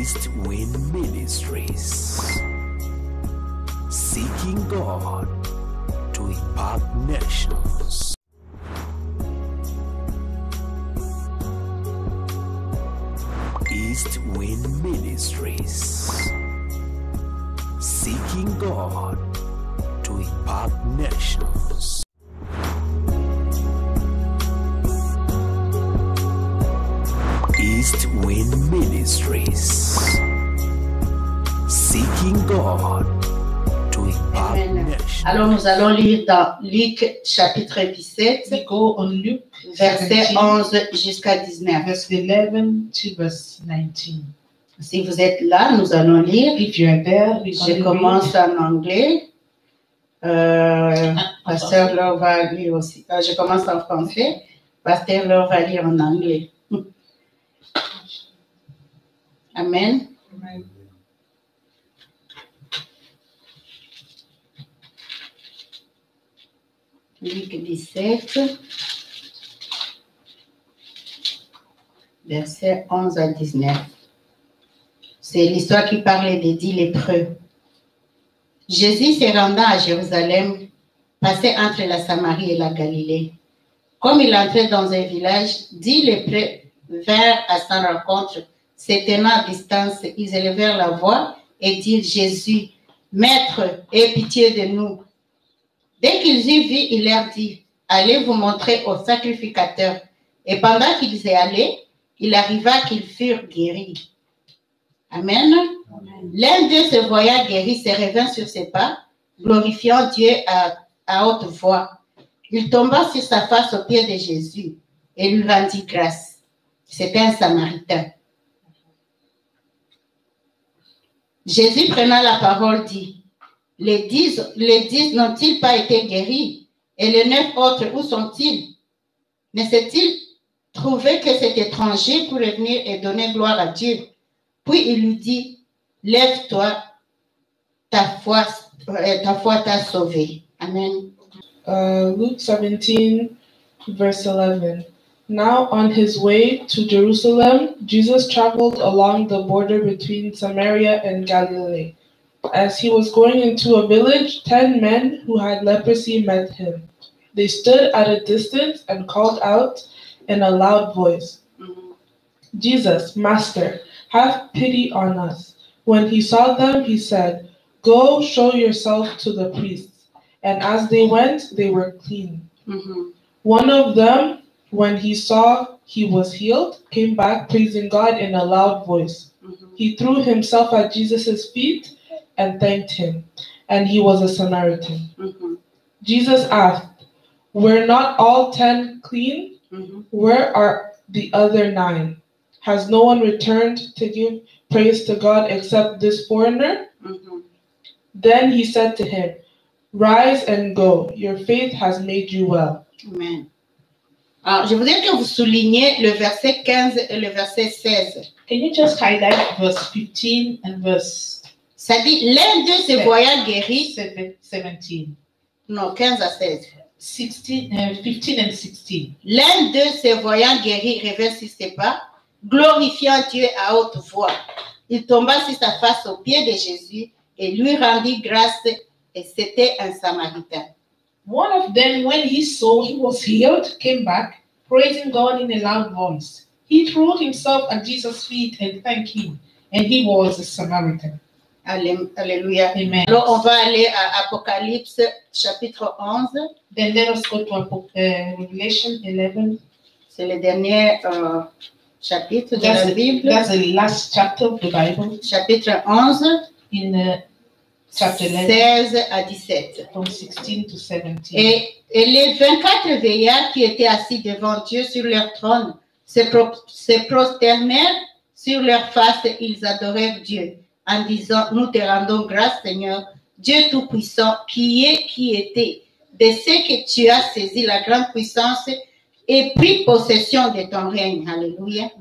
East Wind Ministries, seeking God to impact nations. East Wind Ministries, seeking God to impact nations. East Wind Ministries, seeking God to impact nations. Alors nous allons lire dans Luc chapitre 17, We go on Luke verset 17, 11 jusqu'à 19. verse 11 to verse 19. Si vous êtes là, nous allons lire. If you are there, we Je commence en anglais. Pasteur Laure va lire aussi. Je commence en français. Pasteur Laure va lire en anglais. Amen. Luc 17, verset 11 à 19. C'est l'histoire qui parle des 10 lépreux. Jésus se rendant à Jérusalem, passait entre la Samarie et la Galilée. Comme il entrait dans un village, 10 lépreux vinrent à sa rencontre. Se tenant à distance, ils élevèrent la voix et dirent: Jésus, Maître, aie pitié de nous. Dès qu'ils eurent vu, il leur dit: Allez vous montrer au sacrificateur. Et pendant qu'ils y allaient, il arriva qu'ils furent guéris. Amen. L'un d'eux, se voyant guéri, se revint sur ses pas, glorifiant Dieu à haute voix. Il tomba sur sa face aux pieds de Jésus et lui rendit grâce. C'était un Samaritain. Jésus, prenant la parole, dit: les dix n'ont-ils pas été guéris? Et les 9 autres, où sont-ils? Ne s'est-il trouvé que cet étranger pour revenir et donner gloire à Dieu? Puis il lui dit: lève-toi, ta foi t'a sauvé. Amen. Luke 17, verse 11. Now on his way to Jerusalem, Jesus traveled along the border between Samaria and Galilee. As he was going into a village, 10 men who had leprosy met him. They stood at a distance and called out in a loud voice, Jesus, Master, have pity on us. When he saw them, he said, Go show yourself to the priests. And as they went, they were clean. One of them, when he saw he was healed, came back praising God in a loud voice. He threw himself at Jesus' feet and thanked him. And he was a Samaritan. Jesus asked, Were not all 10 clean? Where are the other 9? Has no one returned to give praise to God except this foreigner? Then he said to him, Rise and go. Your faith has made you well. Amen. Alors, je voudrais que vous souligniez le verset 15 et le verset 16. Can you just highlight verse 15 and verse Ça dit, l'un d'eux se voyant guéri. 17? Non, 15 à 16. 15 and 16. L'un d'eux se voyant guéri revint sur ses pas, glorifiant Dieu à haute voix. Il tomba sur sa face aux pieds de Jésus et lui rendit grâce, et c'était un Samaritain. One of them, when he saw he was healed, came back, praising God in a loud voice. He threw himself at Jesus' feet and thanked him, and he was a Samaritan. Alléluia. Amen. Alors, on va aller à Apocalypse, chapitre 11. Then let us go to Revelation 11. C'est le dernier chapitre de la Bible. That's the last chapter of the Bible. Chapitre 11, In chapter 11, 16 à 17. from 16 to 17. Et les 24 veillards qui étaient assis devant Dieu sur leur trône se prosternèrent sur leur face et ils adorèrent Dieu en disant: Nous te rendons grâce, Seigneur, Dieu Tout-Puissant, qui était, de ce que tu as saisi la grande puissance et pris possession de ton règne. Alléluia.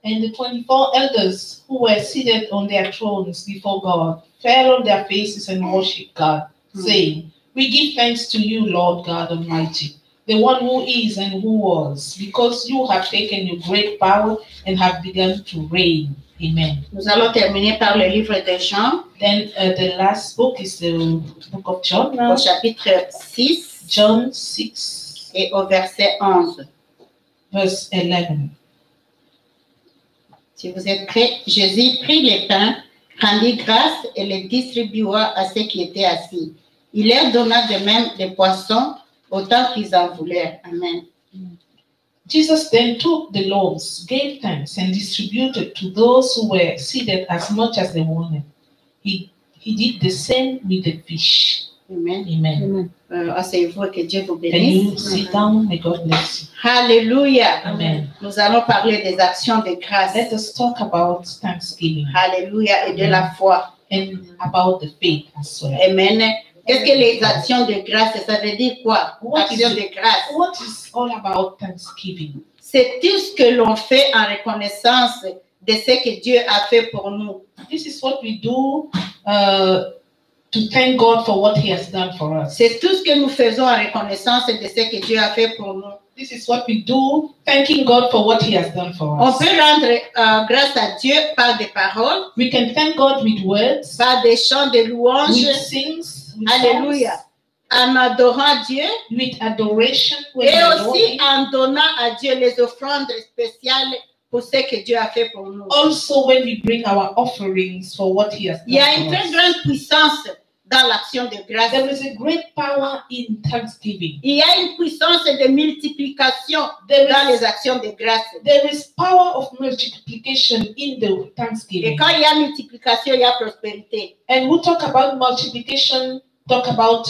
And the 24 elders who were seated on their thrones before God fell on their faces and worshiped God, saying, We give thanks to you, Lord God Almighty, the one who is and who was, because you have taken your great power and have begun to reign. Amen. Nous allons terminer par le livre de Jean, Then the last book is the book of John now. au chapitre 6 John 6, et au verset 11. verse 11. Si vous êtes prêts, Jésus prit les pains, rendit grâce et les distribua à ceux qui étaient assis. Il leur donna de même des poissons, autant qu'ils en voulèrent. Amen. Jesus then took the loaves, gave thanks, and distributed to those who were seated as much as they wanted. He did the same with the fish. Amen. Amen. Asseyez-vous et que Dieu vous Can you bénisse. sit down? May God bless you. Alléluia. Amen. Nous allons parler des actions de grâce. Let us talk about thanksgiving Alléluia. Et de la foi. and about the faith as well. Amen. Qu'est-ce que les actions de grâce, ça veut dire quoi? What is Actions it? de grâce. What is all about thanksgiving? C'est tout ce que l'on fait en reconnaissance de ce que Dieu a fait pour nous. This is what we do to thank God for what He has done for us. C'est tout ce que nous faisons en reconnaissance de ce que Dieu a fait pour nous. This is what we do, thanking God for what He has done for On us. peut rendre grâce à Dieu par des paroles, We can thank God with words, par des chants de louange. with sings, with Alléluia. En adorant Dieu songs, with adoration, when et we adore aussi Him. en donnant à Dieu les offrandes spéciales pour ce que Dieu a fait pour nous. Also when we bring our offerings for what He has Il y a done une for très us. grande puissance dans l'action de grâce. There is a great power in thanksgiving. Il y a une puissance de multiplication There dans is, les actions de grâce. there is power of multiplication in the Et thanksgiving. quand il y a multiplication, il y a prospérité. And we talk about multiplication, talk about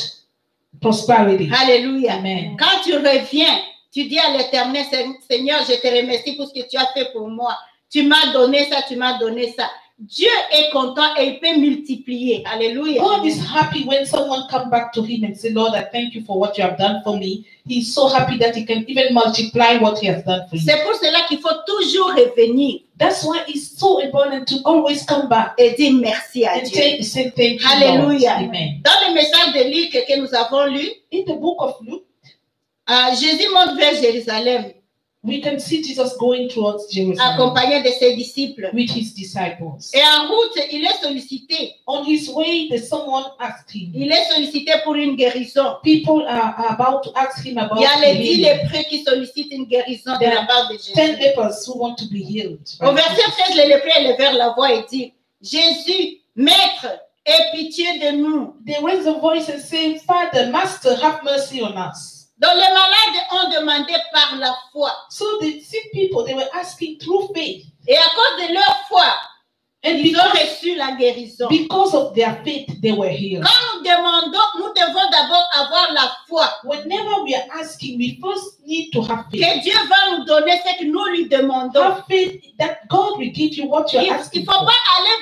prosperity. Alléluia. Amen. Quand tu reviens, tu dis à l'Éternel, Seigneur, je te remercie pour ce que tu as fait pour moi. Tu m'as donné ça, tu m'as donné ça. Dieu est content et il peut multiplier. Alléluia. God is happy when someone come back to Him and say, Lord, I thank you for what you have done for me. He's so happy that He can even multiply what He has done for you. C'est pour cela qu'il faut toujours revenir That's why it's so important to always come back et dire merci à and Dieu. say thank you, Lord. Alléluia. Amen. Dans le message de Luc que nous avons lu, In the book of Luke, Jésus monte vers Jérusalem, we can see Jesus going towards Jerusalem accompagné de ses disciples. with His disciples. Et en route, il est sollicité. On his way, there's someone asked him. Il est sollicité pour une guérison. People are about to ask him about Il y a les 10 healing. lépreux qui sollicitent une guérison de la part de 10 Jésus. lepers who want to be healed. Au verset 13, les lépreux élevèrent la voix et disent, Jésus, Maître, aie pitié de nous. They raise a voice and say, Father, Master, have mercy on us. Donc les malades ont demandé par la foi. So the sick people, they were asking through faith. Et à cause de leur foi, And ils ont reçu la guérison. because of their faith, they were healed. Quand nous demandons, nous devons d'abord avoir la foi. Whenever we are asking, we first need to have faith. Que Dieu va nous donner ce que nous lui demandons. Have faith that God will give you what Il you're ne asking faut for. pas aller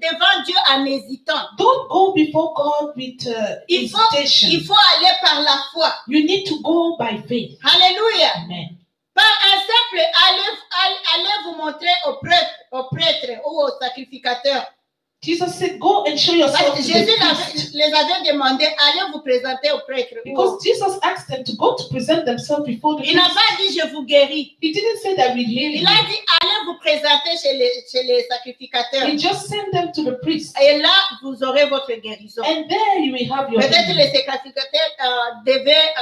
devant Dieu en hésitant. Don't go before God with Il faut hesitation. aller par la foi. You need to go by faith. Alléluia. Amen. Par un simple, allez vous montrer aux prêtres ou aux sacrificateurs. Jesus said, go and show yourself Parce que to the Jésus priest. les avait demandé, allez vous présenter aux prêtres. Because Jesus asked them to go to present themselves before the Il n'a priest. pas dit, je vous guéris. He didn't say that we heal Il you. a dit, allez vous présenter chez les sacrificateurs. He just sent them to the priest. Et là, vous aurez votre guérison. And there you will have your Peut-être healing. les sacrificateurs devaient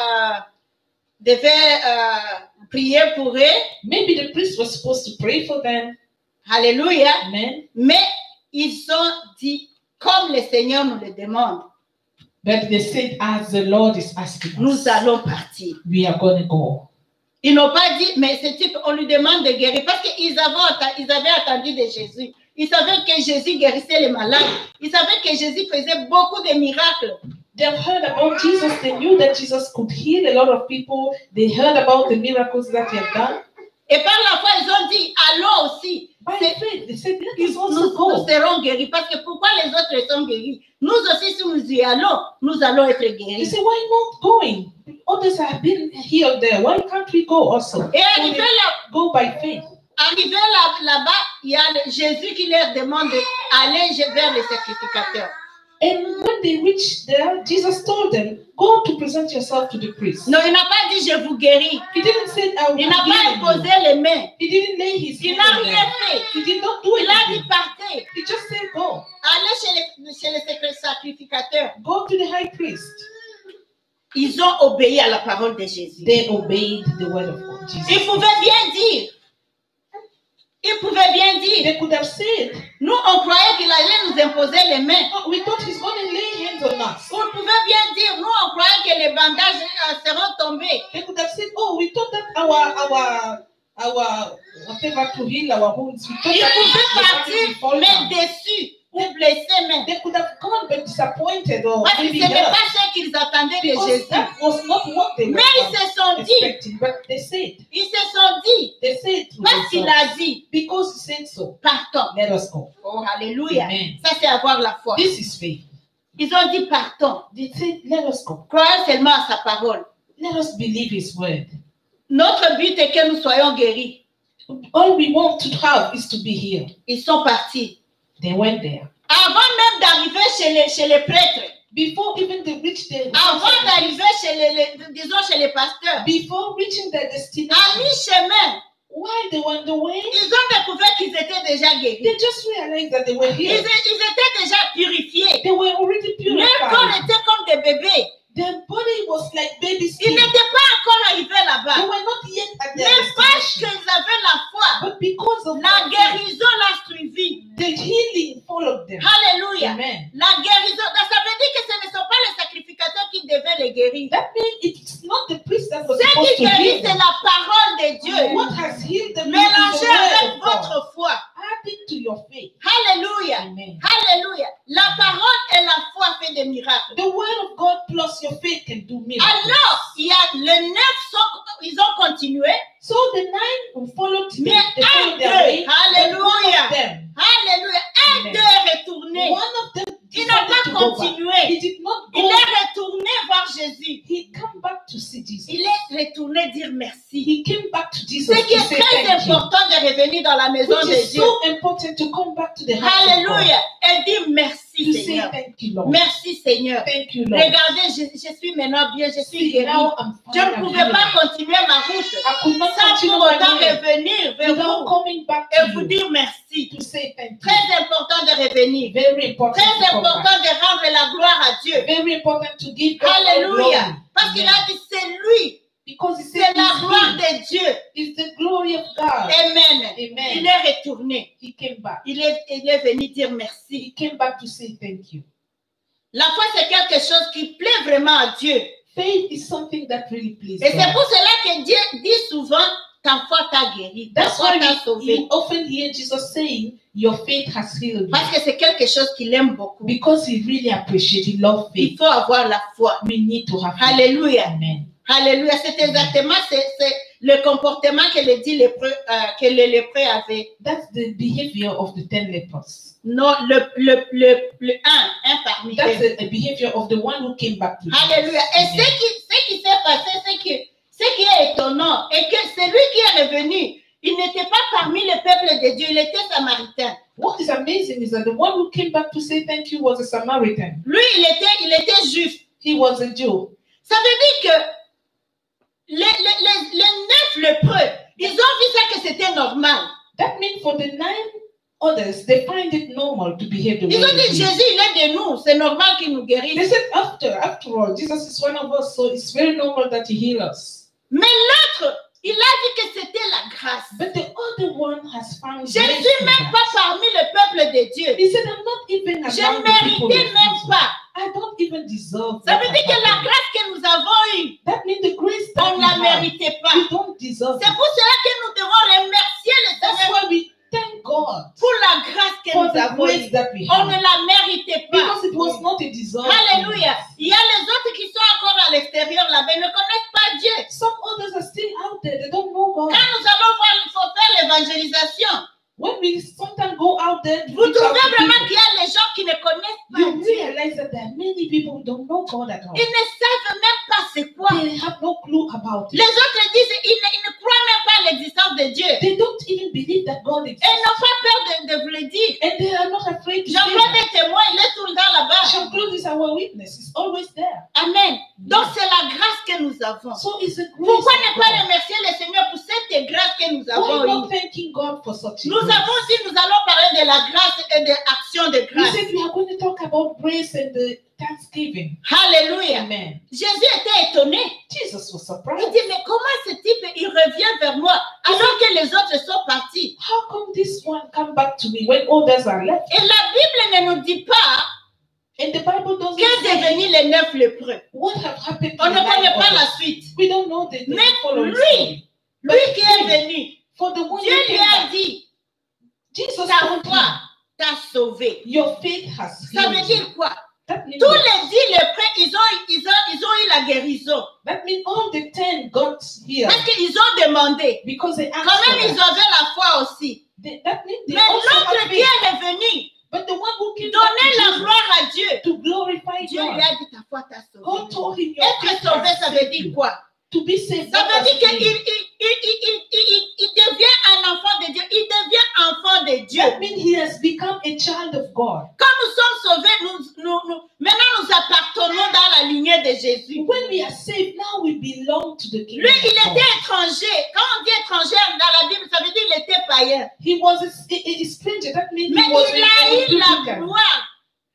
prier pour eux. Maybe the priest was supposed to pray for them. Alléluia. Amen. Mais ils ont dit, comme le Seigneur nous le demande, But they said, as the Lord is asking us, nous allons partir. we are going to go. Ils n'ont pas dit, mais c'est type, on lui demande de guérir. Parce qu'ils avaient attendu de Jésus. Ils savaient que Jésus guérissait les malades. Ils savaient que Jésus faisait beaucoup de miracles. They've heard about Jesus. They knew that Jesus could heal a lot of people. They heard about the miracles that he had done. Et par la foi, ils ont dit, allons aussi. By faith, they said, let us Nous, also nous go. serons guéris. Parce que pourquoi les autres sont guéris? Nous aussi, si nous y allons, nous allons être They guéris. say, why not going? Others have been healed there. Why can't we go also? Et So arrivé they go by faith. là-bas, il y a Jésus qui leur demande d'aller vers les sacrificateurs. And when they reached there, Jesus told them, go to present yourself to the priest. Non, il n'a pas dit je vous guéris. He didn't say, I will Il n'a pas heal you. imposé les mains. He didn't lay his Il hand n'a on rien them. fait. He did not do Il a dit anything. partez. He just said, go. Allez chez les sacrificateurs. Go to the high priest. Ils ont obéi à la parole de Jésus. They obeyed the word of God. Ils Jesus. pouvaient bien dire. Ils pouvaient bien dire. They could have said, Nous, on croyait qu'il allait nous imposer les mains. oh, we thought he's going to lay hands on us. On pouvait bien dire, nous, on croyait que les bandages seront tombés. They could have said, oh, we thought that our whatever to heal our wounds. We thought Ils that pouvaient it was going to partir, be mais déçus ou blessés même. They could have gone but disappointed or Parce que maybe ce n'était hurt. pas ce qu'ils attendaient de Because Jésus. that was not what they were Mais ils se sont dit, expecting. But they said to parce qu'il themselves, a dit, because he said so, partons. let us go. Oh, alléluia. Amen. Ça, c'est avoir la foi. This is faith. Ils ont dit, partons. They said, let us go. Croyons seulement à sa parole. Let us believe his word. Notre but est que nous soyons guéris. All we want to have is to be healed. Ils sont partis. They went there. Avant même d'arriver chez les prêtres, Before even they reached their avant d'arriver chez les pasteurs, before reaching their à destination, mi-chemin, while they were on the way, ils ont découvert qu'ils étaient déjà guéris. they just realized that they were Ils healed. étaient déjà purifiés. They were already Leur corps purified. était comme des bébés. Their body was like baby Ils skin. n'étaient pas encore arrivés They là-bas. were not yet at their Mais parce destination. qu'ils avaient la foi, But because of la that, guérison l'a suivi. the healing followed them. Alléluia. Amen. La guérison, ça veut dire que ce ne sont pas les sacrificateurs qui devaient les guérir. That means it's not the priest that was Ce supposed qui to guérit, heal c'est them. la parole de Dieu. What has healed them is the Mélangez word avec of God. votre foi. Add it to your faith. Alléluia. Amen. Alléluia. La parole et la foi fait des miracles. The word of God plus your faith can do miracles. Alors, il y a les 9, ils ont continué. So the 9 who followed them, Mais they un followed their way. d'eux, But one alléluia. of them, Alléluia. Un Amen. d'eux est retourné. one of them Il n'a decided pas to go back. continué. He did not Il go. est retourné voir Jésus. He came back to see Jesus. Il est retourné dire merci. He came back to Jesus Ce qui to est say très thank you. important de revenir dans la maison Which de is Dieu. so important to come back to the house of God. Alléluia. Et dire To merci say Seigneur. thank you, Lord. Merci Seigneur. Thank you, Lord. Regardez, je suis maintenant bien, je suis See, guéri. now I'm Je fine, ne I'm pouvais healed. pas continuer ma route I could not sans continue pour autant my way revenir vers without vous coming back et to vous you dire merci. to say thank you. Très important de revenir. Very important Très to come back. important de rendre la gloire à Dieu. Very important to give God all Alléluia. glory. Parce qu'il a dit c'est lui. Because he C'est said la gloire it's de Dieu. the glory of God. Amen. Amen. Il est retourné. He came back. Il est venu dire merci. He came back to say thank you. La foi, c'est quelque chose qui plaît vraiment à Dieu. Faith is something that really pleases Et c'est God. pour cela que Dieu dit souvent, ta foi t'a guéri, ta That's foi why t'a sauvé. you often hear Jesus saying, your faith has healed you. Parce que c'est quelque chose qu'il aime beaucoup. Because he really appreciates, he loves Il faith. faut avoir la foi. We need to have faith. Alléluia. Amen. Alléluia. C'est exactement c'est le comportement que les lépreux avaient. That's the behavior of the 10 lepers. Non, un parmi That's eux. the behavior of the one who came back to Jesus. Alléluia. Et Amen. ce qui s'est passé, ce qui est étonnant, est que celui qui est revenu, il n'était pas parmi le peuple de Dieu, il était samaritain. What is amazing is that the one who came back to say thank you was a Samaritan. Lui, il était juif. He was a Jew. Ça veut dire que les 9 lépreux, ils ont vu ça que c'était normal. That means for the 9 others, they find it normal to behave the way Ils ont they dit, do. Jésus, il est de nous, c'est normal qu'il nous They guérisse. said after all, Jesus is one of us, so it's very normal that he heal us. Mais l'autre, il a dit que c'était la grâce. But the other one has found Je ne grace suis in même that. pas parmi le peuple de Dieu. He said, I'm not even Je among ne the people méritais of même Jesus. pas. I don't even deserve Ça what veut dire que la happened. grâce que nous avons eue, That means the grace that on ne we la have, méritait pas. we don't deserve C'est it. pour cela que nous devons remercier le That's Seigneur why we thank God pour la grâce que for nous the avons grace eue. that we On ne have. la méritait pas. Because it was not a deserved Alléluia. thing. Il y a les autres qui sont encore à l'extérieur là-bas, ils ne connaissent pas Dieu. Some others are still out there, they don't know God. Quand nous allons voir, il faut faire l'évangélisation. When we sometimes go out there, to Vous reach out trouvez to vraiment people, qu'il y a les gens qui ne connaissent pas you Dieu. realize that there are many people who don't know God at all. Ils ne savent même pas c'est quoi. They have no clue about Les it. autres disent ils ne croient même pas à l'existence de Dieu. They don't even believe that God Et exists. ils n'ont pas peur de vous le dire. And they are not afraid to say Jean-Claude that. est témoin, il est tout le temps là-bas. Jean-Claude is our witness. He's always there. Amen. Donc c'est la grâce que nous avons. So it's a grace Pourquoi of ne pas God. remercier le Seigneur pour cette grâce que nous Why avons not eue? thanking God for such a Nous grace? avons dit, nous allons parler de la grâce et de l'action de We grâce. said we are going to talk about grace and the thanksgiving. Alléluia. Amen. Jésus était étonné. Jesus was Il surprised. dit, mais comment ce type, il revient vers moi alors que les autres sont partis? How come this one come back to me when others are left? Et la Bible ne nous dit pas And the Bible doesn't qu'est say devenu les 9 lépreux. what have happened to On the ne connaît 9 pas la others. suite. We don't know the Mais following lui, story. lui qui est venu, For the one Dieu who lui came a back, dit, Jesus ta told foi him, t'a sauvé. your faith has Ça veut healed you. dire quoi? That means, Tous les 10 lépreux, ils ont eu la guérison. that means all the 10 got healed Parce qu'ils ont demandé. because they asked Quand même, for ils that. avaient la foi aussi. That means they Mais also l'autre have qui faith. est revenu, But the one who came donner la back to, gloire à Dieu. Jesus, to glorify Dieu lui God, a dit, ta foi t'a God sauvé. told him, your Être faith sauvé, has ça veut saved dire you. quoi? To be saved, Ça that veut was dire qu'il saved. il devient un enfant de Dieu. Il devient enfant de Dieu. That means he has become a child of God. Quand nous sommes sauvés, maintenant nous appartenons dans la lignée de Jésus. When we are saved, now we belong to the kingdom Lui, of il God. était étranger. Quand on dit étranger dans la Bible, ça veut dire qu'il était païen. He was a stranger. That means Mais he was il a eu la publican. gloire,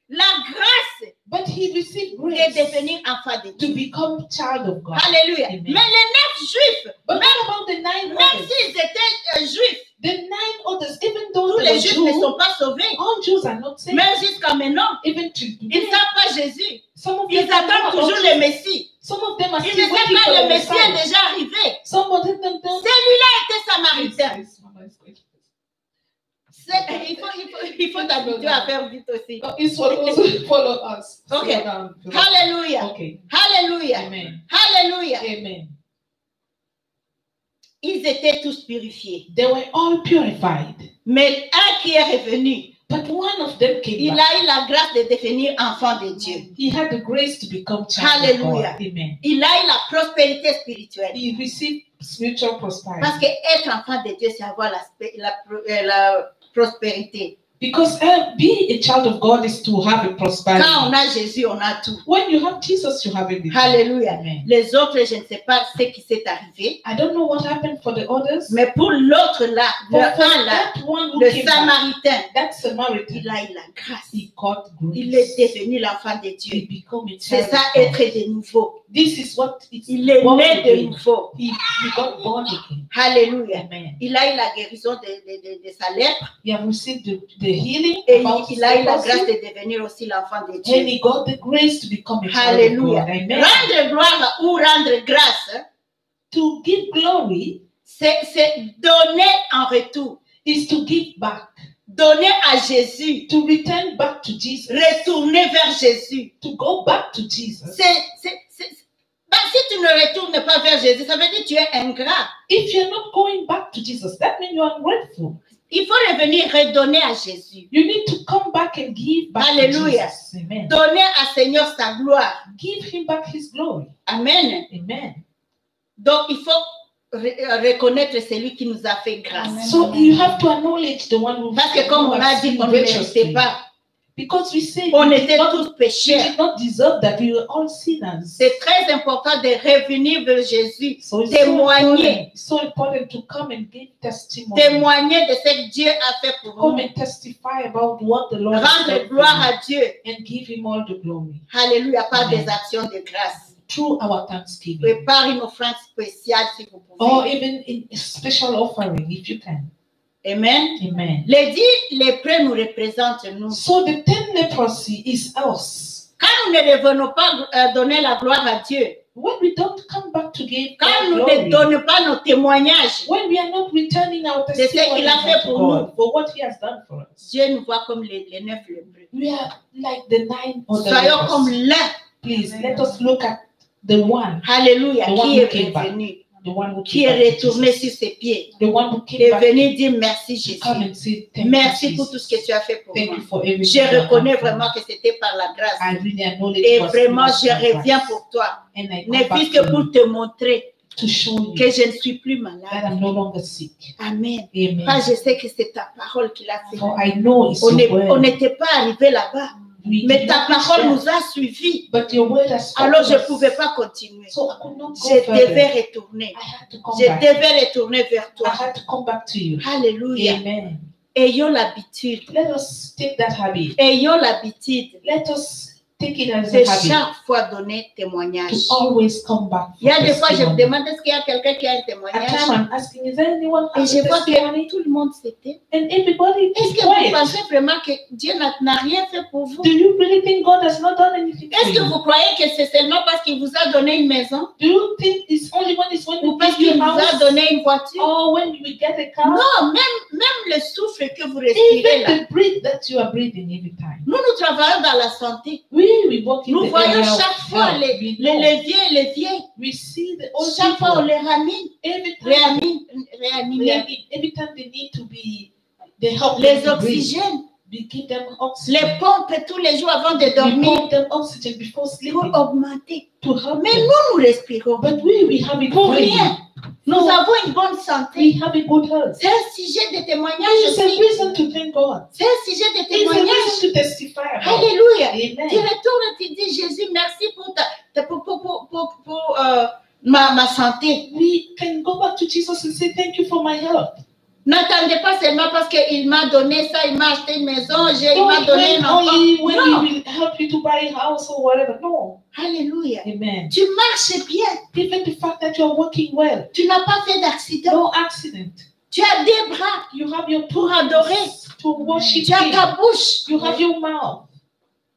la grâce But he received de grace devenir enfant de to Dieu. become child of God. Alléluia. Amen. Mais les 9 juifs, But même, what about the 9 même others? s'ils étaient juifs, The 9 others, even though tous they les were juifs ne Jews, sont pas sauvés. all Jews are not saved. Même jusqu'à maintenant, Even to ils today, ne savent pas Jésus. some of Ils them don't attendent know toujours about le Messie. Some of them are Ils ne still savent waiting pas for le the Messie est Messiah. déjà arrivé. Some of them don't. Celui-là était samaritain. Yes, Mama is going. Il faut t'habituer à faire vite aussi. No, it's what also follow us. Okay. Slow down. Alléluia. Okay. Alléluia. Amen. Alléluia. Amen. Ils étaient tous purifiés. They were all purified. Mais un qui est revenu, But one of them came il back. a eu la grâce de devenir enfant de Dieu. He had the grace to become child Hallelujah. of God. Amen. Il a eu la prospérité spirituelle. He received spiritual prosperity. Parce que être enfant de Dieu, c'est avoir la prospérité. Because being a child of God is to have a prosperity. Quand on a Jésus, on a tout. When you have Jesus, you have everything. Alléluia. Amen. Les autres, je ne sais pas ce qui s'est arrivé. I don't know what happened for the others. Mais pour l'autre là, le But for un là, that one who le came back, Samaritain, that Samaritan, il a eu la grâce. he got Il est grace. devenu l'enfant de He Dieu. became a C'est child ça, of God. être de nouveau. This is what it's Il est born né de again. nouveau. He got born again. Alléluia. Amen. Il a eu la guérison de sa lèpre He have received the healing et about il a eu la leprosy, grâce de devenir aussi l'enfant de and Dieu. he got the grace to become a child of Alléluia. God. Amen. Rendre gloire ou rendre grâce, To give glory c'est donner en retour. is to give back, Donner à Jésus. to return back to Jesus, Retourner vers Jésus. to go back to Jesus. Ben, si tu ne retournes pas vers Jésus, ça veut dire que tu es ingrat. If you're not going back to Jesus, that means you're ungrateful. Il faut revenir redonner à Jésus. You need to come back and give back Hallelujah. to Jesus. Amen. Donner à Seigneur sa gloire. Give him back his glory. Amen. Amen. Donc, il faut reconnaître celui qui nous a fait grâce. Amen. So you have to acknowledge the one who. Parce que comme on a dit, on ne méritait pas. Because we say On we était did not, tous we pécheurs. did not deserve that. We were all sinners. C'est très important de revenir vers Jésus. So it's Témoigner. so important to come and give testimony. Témoigner de ce que Dieu a fait pour Come nous. and testify about what the Lord has Rendre done for gloire you à Dieu. and give him all the glory Alléluia, par Amen. des actions de grâce. through our thanksgiving. Et par une offrande spéciale si vous Or pouvez. even in a special offering if you can. Amen. Amen. Les 10 lépreux nous représentent nous. So the 10 leprosy is us. Quand nous ne revenons pas donner la gloire à Dieu, When we don't come back to give quand God nous ne glory, donnons pas nos témoignages, when we are not returning our ce qu'il testimony a fait to pour God for what He has done for us, Dieu nous voit comme les 9 lépreux. we are like the 9 other Soyons lepers. comme l'un, Please let us look at the one alléluia, The one qui who est came back. revenu. the one who qui came est back to retourné Jesus, sur ses pieds the one who came et back venu dire merci to Jésus. come and say thank Merci you, pour tout Jesus. ce que tu as fait pour Thank moi. you for everything. Je you have reconnais done for me. vraiment que c'était par la grâce. I really acknowledge Et it was vraiment, through je God's reviens grace. pour toi. And I Ne come back fût-ce que to pour you te montrer to show que you je ne suis plus that malade. I'm no longer sick. Amen. Amen. Parce que je sais que c'est ta parole qui l'a fait. For I know it's On your word. n'était pas arrivé là-bas, We mais did ta not reach parole there, nous a suivis. but your word has spoken Alors je ne us. pouvais pas continuer. So I could not go Je further. devais retourner. I had to come Je back. devais retourner vers I toi. had to come back to you. Alléluia. Amen. Ayons l'habitude. Let us take that habit. Ayons l'habitude Let us take it as de a habit chaque fois donner témoignage. to always come back. Il y a des fois, je me testimony. demande est-ce qu'il y a quelqu'un qui a un At témoignage. time I'm asking, is there anyone Et has je a vois testimony? que tout le monde s'était. And everybody Est-ce is que vous quiet. pensez vraiment que Dieu n'a rien fait pour vous? Do you really think God has not done anything for Est-ce que you? vous croyez que c'est seulement parce qu'il vous a donné une maison Do you think it's only when it's when ou you parce give qu'il you vous a a house donné une voiture? or when you get a car? Non, même le souffle que vous respirez là. Even the breath that you are breathing every time. Nous travaillons dans la santé. We walk in Nous the voyons area of chaque fois health. les We know. vieux et les vieilles. We see the old Chaque fois, on people. les ramène. Every time Réanimer. every time they need to be, they help them Les to breathe. oxygènes. We give them oxygen. Les pompes tous les jours avant de We dormir pump them oxygen before pour sleeping augmenter. to help Mais them. nous respirons. But we have it Pour free. rien. Nous No, avons une bonne we santé. have a good health. C'est un sujet de témoignage It's a aussi. reason to thank God. C'est un sujet de It's a témoignage. reason to testify about. Alléluia. Tu Amen. retournes et tu dis Jésus, merci pour ma santé. We can go back to Jesus and say thank you for my health. N'attendez pas seulement parce qu'il m'a donné ça, il m'a acheté une maison, il m'a Don't donné wait un enfant. only when No. He will help you to buy a house or whatever. No. Alléluia. Amen. Tu marches bien. Even the fact that you are working well, Tu n'as pas fait d'accident. no accident. Tu as des bras You have your pour hands adorer. to worship Tu as Him. ta bouche You have your mouth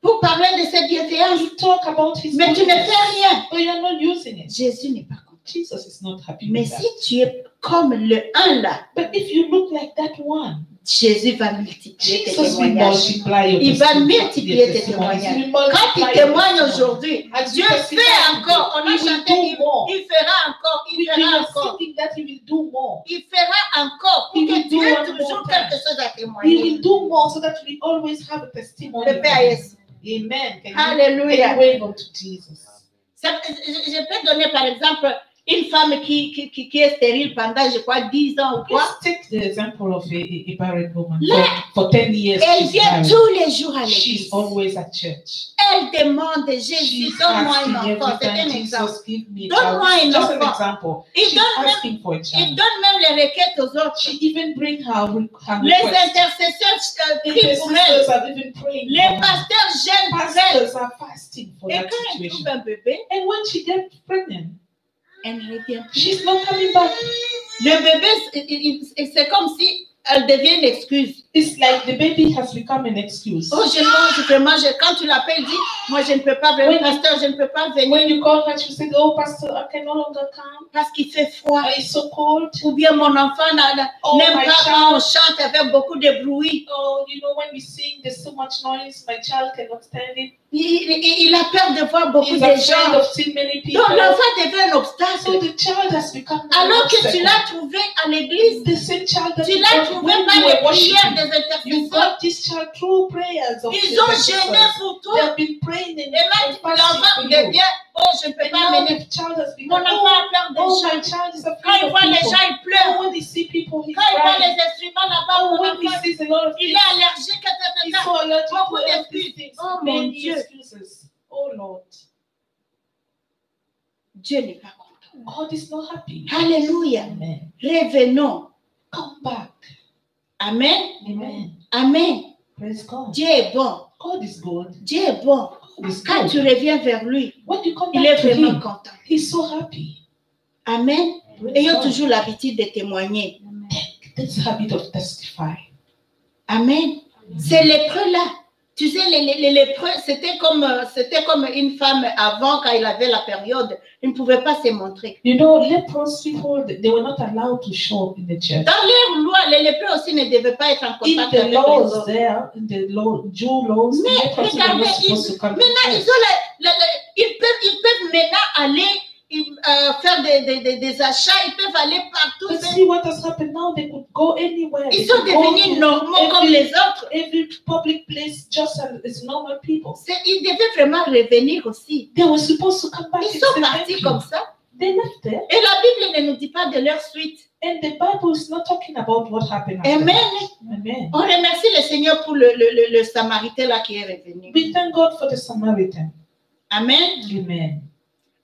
pour parler de ses bienfaits. to talk about His Mais tu ne goodness, fais rien. but you are not using it. Jésus n'est pas content. Jesus is not happy Mais with that. si tu es comme le un là, But if you look like that one, Jésus va multiplier tes Jesus will témoignages. multiply your Il va testimony, multiplier your tes testimonies. témoignages. He will Quand multiply il your témoigne testimony. aujourd'hui, As Dieu you testify fait encore. On a He will chanté, do more. il fera encore, il We fera are encore. thinking that He will do more. Il fera encore pour He que will tu do aies one toujours more quelque time. chose à He témoigner. will do more so that we always have a testimony. Le Père Yesu. Amen. Can Alléluia. you wave unto Jesus? Je peux donner par exemple une femme qui est stérile pendant, je crois, 10 ans ou quoi. Let's take the example of a barren woman. Là, For 10 years, Elle she's vient barren. tous les jours à She's l'église. always at church. Elle demande Jésus, She's donne-moi un asking enfant. every C'est un time, exemple. Jesus, give me a Donne-moi un child. Just an enfant. example. Il She's donne même- asking for a Il child. donne même les requêtes aux autres. She even bring her Les request. intercesseurs The prient pour elle. sisters are even praying. Les for her. pasteurs gênent pour elle. Pastors are fasting for Et that quand elle situation. trouve un bébé, And when she gets pregnant, elle ne revient plus. she's not coming back. Le bébé, c'est comme si elle devient une excuse. It's like the baby has become an excuse. Oh, je mange, je mange. Quand tu l'appelles, dis, moi, je ne peux pas venir, Oui. pasteur, je ne peux pas venir When you call her, she said, "Oh, Pastor, I can no longer come. parce qu'il fait froid. It's so cold. Ou bien mon enfant Oh, n'aime my pas child. quand on chante avec beaucoup de bruit. Oh, you know, when we sing, there's so much noise. My child cannot stand it. Il a peur de voir beaucoup He's de afraid gens. of seeing many people. Donc l'enfant devient un So obstacle. the child has become an Alors que tu obstacle. l'as trouvé à l'église, The same child that tu you l'as got trouvé when par you les were prières worshiping. des You intercesseurs. got this child through prayers of Ils the ont intercessors. gêné pour They toi. have been praying Et and maintenant, fasting l'enfant for you. devient, oh, je ne peux And pas now mener. the child has Mon become, enfant a peur des oh, gens. my child is Quand afraid il of voit les people. gens, il pleure. Oh, when he sees people, he's Quand il voit crying. les instruments là-bas, Oh, mon when he enfant, sees a lot of il things, est allergique. he's so allergic to Beaucoup all of these d'excuses. things. Oh, mon Many Dieu. excuses. Oh, Lord. Dieu n'est pas content. God is not happy. Alléluia. Amen. Revenons. Come back. Amen. Amen. Amen. Praise God. Dieu est bon. God is good. Dieu est bon. God is Quand good. tu reviens vers lui, When you come il est back to vraiment Him, content. He's so happy. Amen. Praise Ayons God. toujours l'habitude de témoigner. Take this habit of testify. Amen. Ces lépreux-là, tu sais, les lépreux, c'était comme une femme avant, quand il avait la période, il ne pouvait pas se montrer. You know, leprous people, they were not allowed to show up in the church. Dans les lois, les lépreux aussi ne devaient pas être en In contact the avec les laws autres. there, in the law, Jew laws, Mais leprous were regardez, not supposed to come to maintenant, church. ils peuvent maintenant aller faire des achats, ils peuvent aller partout. But see what has happened now. They could go anywhere. Ils They sont could go devenus to normaux comme les autres. every public place just as normal people. Ils devaient vraiment revenir aussi. They were supposed to come back. Ils and sont say partis thank you. comme ça. They left there. Et la Bible ne nous dit pas de leur suite. And the Bible is not talking about what happened after Amen. that. Amen. On remercie le Seigneur pour le Samaritain là qui est revenu. We thank God for the Samaritan. Amen. Amen.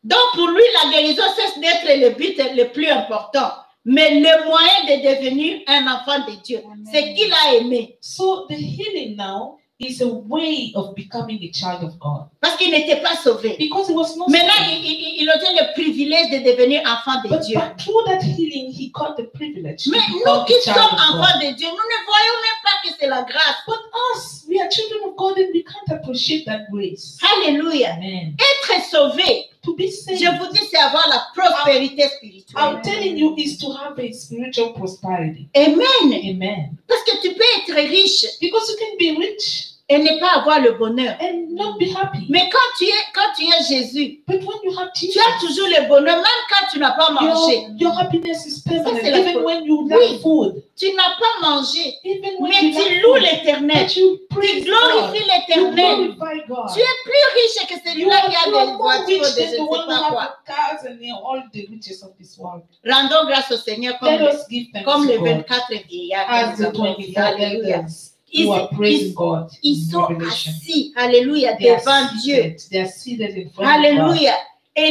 Donc pour lui, la guérison cesse d'être le but le plus important. Mais le moyen de devenir un enfant de Dieu, c'est qu'il a aimé. So the healing now is a way of becoming a child of God. Parce qu'il n'était pas sauvé. Because it was not Maintenant, saved. il obtient le privilège de devenir enfant de Dieu. But through that healing, he got the privilege. Mais to nous become qui a child sommes of God. enfants de Dieu, nous ne voyons même pas que c'est la grâce. But us, we are children of God and we can't appreciate that grace. Alléluia. Amen. Être sauvé, To be saved, je vous dis, c'est avoir la prospérité spirituelle. I'm telling you, is to have a spiritual prosperity. Amen. Amen. Parce que tu peux être riche Because you can be rich et ne pas avoir le bonheur. and not be happy. Mais quand tu es Jésus, But when you have tu Jesus, as toujours le bonheur, même quand tu n'as pas mangé. your happiness is permanent. c'est la Even faute. when you Oui. lack food, Tu n'as pas mangé, even when mais you tu lack loues food, l'éternel. but you Tu praise God. glorifies You l'éternel. glorify God. Tu es plus riche que You celui-là are qui a des more voitures, rich de than je the ne one sais who pas have quoi. the cars and all the riches of this world. Rendons grâce au Seigneur Let comme, us give thanks comme to les God 24 vieillards. as que nous the avons vus. 24 Alléluia. elders who are praising God Ils in sont Revelation. assis, alléluia, They are devant Dieu. seated. They are seated in front of God. Alléluia. Et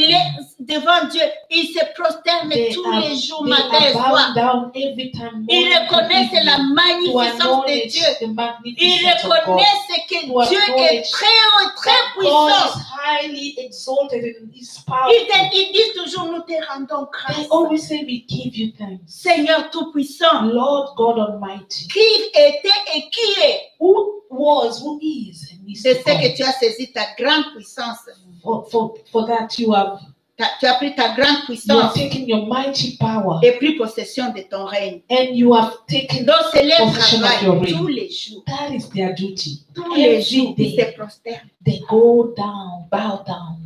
devant Dieu, ils se prosternent tous les jours, matin et They are soir. bowing down every time. Ils morning to reconnaissent la evening, to magnificence de acknowledge Dieu. the Ils magnificence of God. reconnaissent que To Dieu est acknowledge très haut, très God puissant. is highly exalted and is powerful. Ils disent toujours, nous te rendons They grâce. always say, we give you thanks. Seigneur Tout-Puissant, Lord God Almighty, qui était et qui est, who was, who is, and is je to sais come. que tu as saisi ta grande puissance. For that you have Tu as pris ta grande puissance taken your mighty power et pris possession de ton règne. and you have taken. Donc c'est leur Possession of travail your reign. tous les jours. That is their duty. Tous les Every jours, ils day. se prosternent. They go down, bow down,